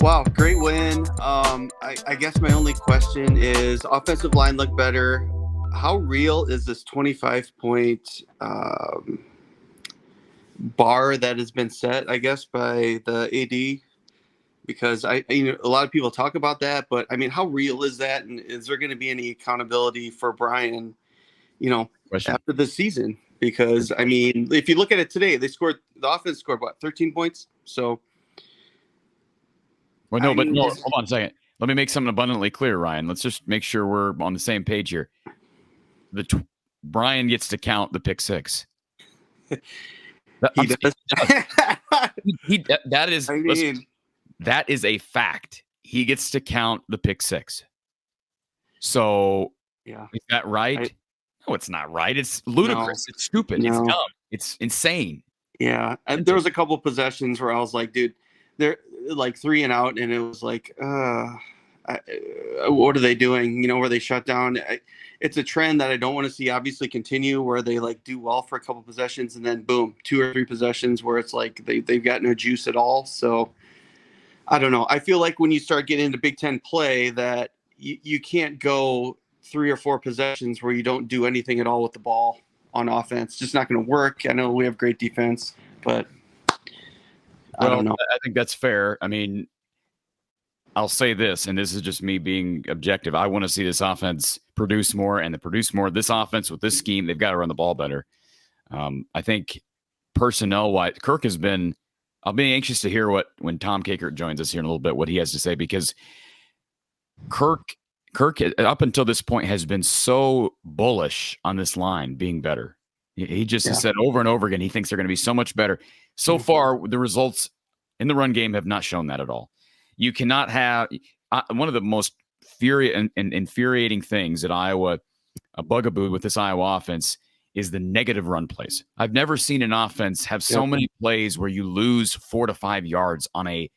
Wow, great win. I guess my only question is offensive line looked better. How real is this 25-point bar that has been set, I guess, by the AD? Because a lot of people talk about that, but I mean, how real is that? And is there going to be any accountability for Brian, Question. after the season? Because I mean, if you look at it today, the offense scored what, 13 points? So, Well, no, but hold on a second. Let me make something abundantly clear, Ryan. Let's just make sure we're on the same page here. Brian gets to count the pick six. He does. That is a fact. He gets to count the pick six. So, yeah, is that right? No, it's not right. It's ludicrous. No, it's stupid. No. It's dumb. It's insane. Yeah, and there was a couple possessions where I was like, dude, they're like 3 and out, and it was like, what are they doing? Where they shut down. It's a trend that I don't want to see obviously continue, where they like do well for a couple possessions and then boom, 2 or 3 possessions where it's like they've got no juice at all. So I don't know. I feel like when you start getting into Big Ten play that you can't go 3 or 4 possessions where you don't do anything at all with the ball on offense. It's just not going to work. I know we have great defense, but I don't know. I think that's fair. I mean, I'll say this, and this is just me being objective. I want to see this offense produce more, and to produce more. This offense with this scheme, they've got to run the ball better. I think personnel-wise, Kirk has been. I'll be anxious to hear when Tom Kakert joins us here in a little bit, what he has to say, because Kirk up until this point has been so bullish on this line being better. He just has said over and over again he thinks they're going to be so much better. So far, the results in the run game have not shown that at all. You cannot have one of the most infuriating things at Iowa, a bugaboo with this Iowa offense, is the negative run plays. I've never seen an offense have so many plays where you lose 4 to 5 yards on a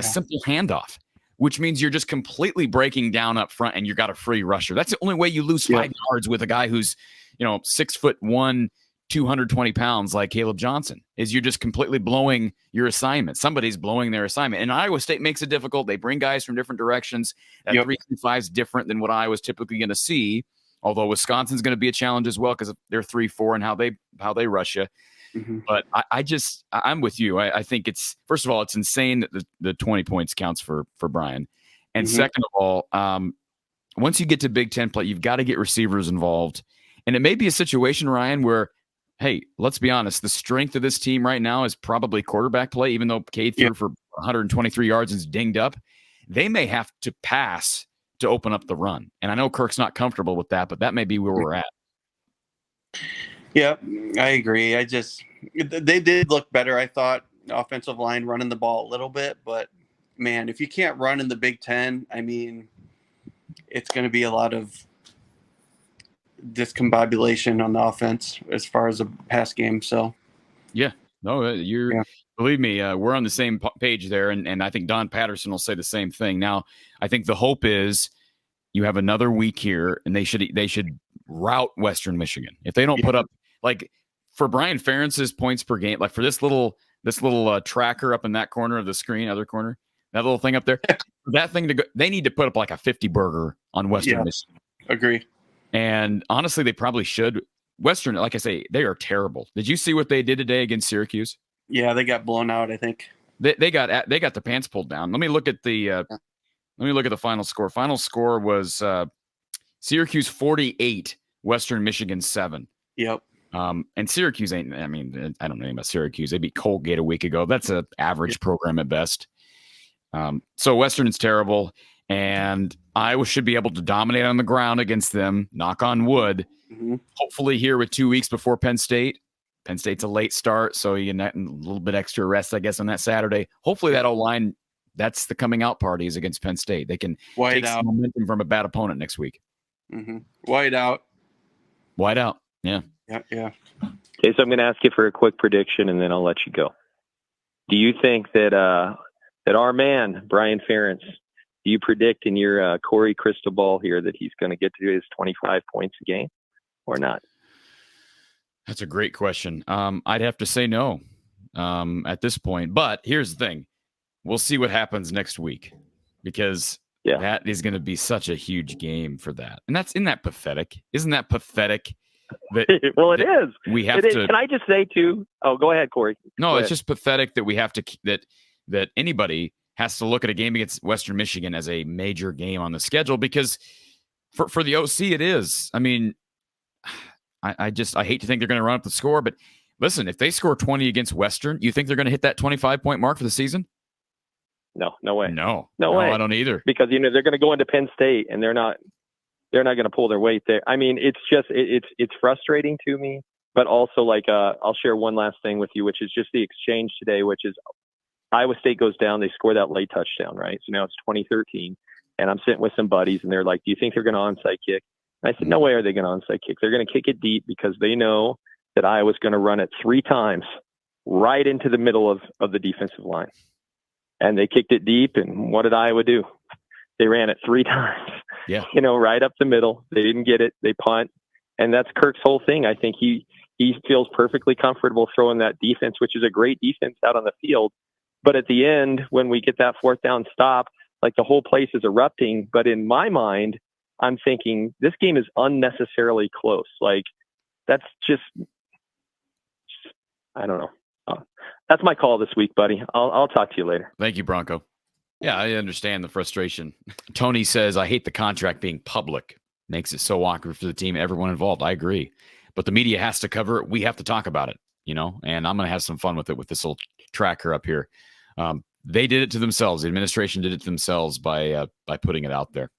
simple handoff, which means you're just completely breaking down up front and you got a free rusher. That's the only way you lose 5 yards with a guy who's 6'1", 220 pounds like Caleb Johnson, is you're just completely blowing your assignment. Somebody's blowing their assignment. And Iowa State makes it difficult. They bring guys from different directions. That 3-5 is different than what Iowa's typically going to see, although Wisconsin's going to be a challenge as well because they're 3-4 and how they rush you. Mm-hmm. But I'm with you. I think it's, first of all, it's insane that the 20 points counts for Brian. And second of all, once you get to Big Ten play, you've got to get receivers involved. And it may be a situation, Ryan, where, hey, let's be honest, the strength of this team right now is probably quarterback play, even though Cade threw for 123 yards and is dinged up. They may have to pass to open up the run. And I know Kirk's not comfortable with that, but that may be where we're at. Yeah, I agree. They did look better, I thought, offensive line running the ball a little bit. But, man, if you can't run in the Big Ten, I mean, it's going to be a lot of discombobulation on the offense as far as a pass game. So, believe me, we're on the same page there. And I think Don Patterson will say the same thing. Now, I think the hope is you have another week here and they should rout Western Michigan. If they don't put up, like, for Brian Ferentz's points per game, like for this little tracker up in that corner of the screen, other corner, that little thing up there, that thing to go, they need to put up like a 50 burger on Western Michigan. Agree. And honestly, they probably should. Western, like I say, they are terrible. Did you see what they did today against Syracuse? Yeah, they got blown out, I think. They got the pants pulled down. Let me look at the final score. Final score was Syracuse 48, Western Michigan 7. Yep. And Syracuse I don't know anything about Syracuse. They beat Colgate a week ago. That's an average program at best. So Western is terrible, and Iowa should be able to dominate on the ground against them. Knock on wood. Mm-hmm. Hopefully here with 2 weeks before Penn State. Penn State's a late start, so you get a little bit extra rest, I guess, on that Saturday. Hopefully that O-line, that's the coming out party is against Penn State. They can take some momentum from a bad opponent next week. Mm-hmm. White out. Yeah. Yeah. Okay, so I'm going to ask you for a quick prediction, and then I'll let you go. Do you think that our man, Brian Ferentz, do you predict in your Corey crystal ball here that he's going to get to his 25 points a game or not? That's a great question. I'd have to say no at this point. But here's the thing. we'll see what happens next week, because that is going to be such a huge game for that. And isn't that pathetic? Isn't that pathetic? Well, it is. We have to. Can I just say too? Oh, go ahead, Corey. No, it's just pathetic that we have to that anybody has to look at a game against Western Michigan as a major game on the schedule, because for the OC it is. I mean, I hate to think they're going to run up the score, but listen, if they score 20 against Western, you think they're going to hit that 25-point mark for the season? No way. No way. I don't either. Because they're going to go into Penn State and they're not going to pull their weight there. I mean, it's just it's frustrating to me, but also I'll share one last thing with you, which is just the exchange today, which is Iowa State goes down, they score that late touchdown, right? So now it's 2013, and I'm sitting with some buddies, and they're like, "Do you think they're going to onside kick?" And I said, "No way are they going to onside kick. They're going to kick it deep because they know that Iowa's going to run it 3 times right into the middle of the defensive line." And they kicked it deep, and what did Iowa do? They ran it 3 times. Yeah. Right up the middle. They didn't get it. They punt. And that's Kirk's whole thing. I think he feels perfectly comfortable throwing that defense, which is a great defense out on the field. But at the end, when we get that 4th down stop, the whole place is erupting. But in my mind, I'm thinking this game is unnecessarily close. That's just, I don't know. That's my call this week, buddy. I'll talk to you later. Thank you, Bronco. Yeah, I understand the frustration. Tony says, I hate the contract being public. Makes it so awkward for the team, everyone involved. I agree. But the media has to cover it. We have to talk about it, and I'm going to have some fun with it with this little tracker up here. They did it to themselves. The administration did it to themselves by putting it out there.